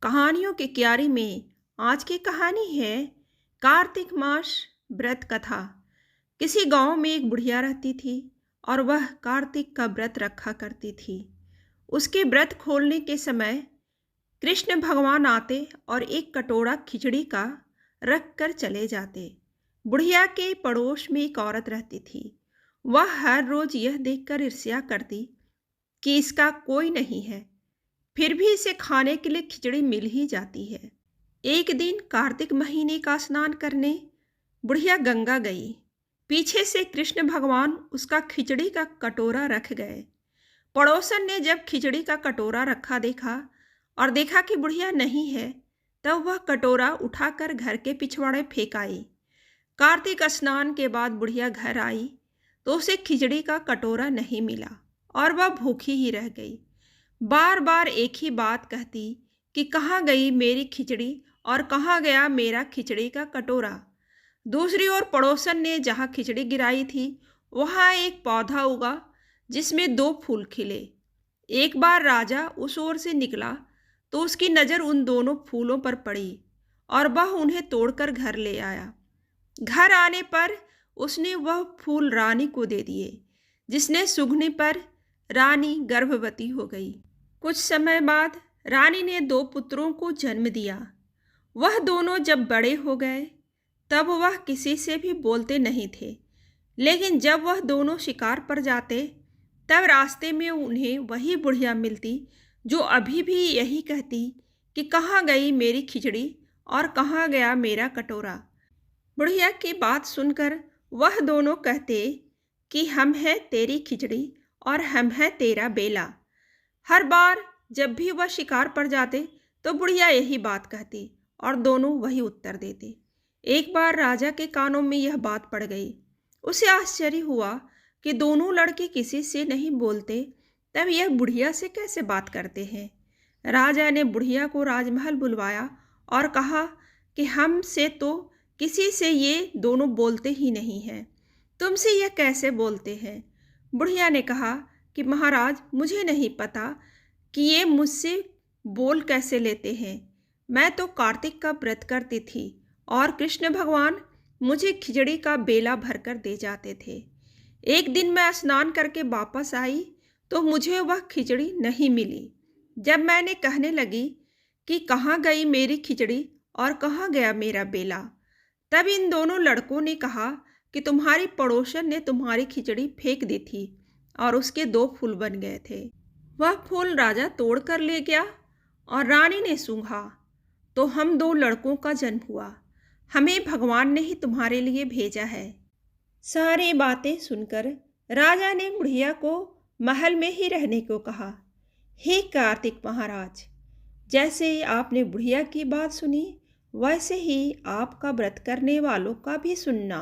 कहानियों की क्यारी में आज की कहानी है कार्तिक मास व्रत कथा। किसी गांव में एक बुढ़िया रहती थी और वह कार्तिक का व्रत रखा करती थी। उसके व्रत खोलने के समय कृष्ण भगवान आते और एक कटोरा खिचड़ी का रख कर चले जाते। बुढ़िया के पड़ोस में एक औरत रहती थी। वह हर रोज यह देखकर ईर्ष्या करती कि इसका कोई नहीं है, फिर भी इसे खाने के लिए खिचड़ी मिल ही जाती है। एक दिन कार्तिक महीने का स्नान करने बुढ़िया गंगा गई। पीछे से कृष्ण भगवान उसका खिचड़ी का कटोरा रख गए। पड़ोसन ने जब खिचड़ी का कटोरा रखा देखा और देखा कि बुढ़िया नहीं है, तब वह कटोरा उठाकर घर के पिछवाड़े फेंक आई। कार्तिक स्नान के बाद बुढ़िया घर आई तो उसे खिचड़ी का कटोरा नहीं मिला और वह भूखी ही रह गई। बार बार एक ही बात कहती कि कहाँ गई मेरी खिचड़ी और कहाँ गया मेरा खिचड़ी का कटोरा। दूसरी ओर पड़ोसन ने जहाँ खिचड़ी गिराई थी वहाँ एक पौधा उगा जिसमें 2 फूल खिले। एक बार राजा उस ओर से निकला तो उसकी नज़र उन दोनों फूलों पर पड़ी और वह उन्हें तोड़कर घर ले आया। घर आने पर उसने वह फूल रानी को दे दिए, जिसने सूंघने पर रानी गर्भवती हो गई। कुछ समय बाद रानी ने 2 पुत्रों को जन्म दिया। वह दोनों जब बड़े हो गए तब वह किसी से भी बोलते नहीं थे, लेकिन जब वह दोनों शिकार पर जाते तब रास्ते में उन्हें वही बुढ़िया मिलती जो अभी भी यही कहती कि कहाँ गई मेरी खिचड़ी और कहाँ गया मेरा कटोरा। बुढ़िया की बात सुनकर वह दोनों कहते कि हम हैं तेरी खिचड़ी और हम हैं तेरा बेला। हर बार जब भी वह शिकार पर जाते तो बुढ़िया यही बात कहती और दोनों वही उत्तर देते। एक बार राजा के कानों में यह बात पड़ गई। उसे आश्चर्य हुआ कि दोनों लड़के किसी से नहीं बोलते, तब यह बुढ़िया से कैसे बात करते हैं। राजा ने बुढ़िया को राजमहल बुलवाया और कहा कि हमसे तो किसी से ये दोनों बोलते ही नहीं हैं, तुमसे यह कैसे बोलते हैं। बुढ़िया ने कहा कि महाराज, मुझे नहीं पता कि ये मुझसे बोल कैसे लेते हैं। मैं तो कार्तिक का व्रत करती थी और कृष्ण भगवान मुझे खिचड़ी का बेला भरकर दे जाते थे। एक दिन मैं स्नान करके वापस आई तो मुझे वह खिचड़ी नहीं मिली। जब मैंने कहने लगी कि कहाँ गई मेरी खिचड़ी और कहाँ गया मेरा बेला, तब इन दोनों लड़कों ने कहा कि तुम्हारी पड़ोसन ने तुम्हारी खिचड़ी फेंक दी थी और उसके 2 फूल बन गए थे। वह फूल राजा तोड़ कर ले गया और रानी ने सूंघा तो हम 2 लड़कों का जन्म हुआ। हमें भगवान ने ही तुम्हारे लिए भेजा है। सारी बातें सुनकर राजा ने बुढ़िया को महल में ही रहने को कहा। हे कार्तिक महाराज, जैसे आपने बुढ़िया की बात सुनी वैसे ही आपका व्रत करने वालों का भी सुनना।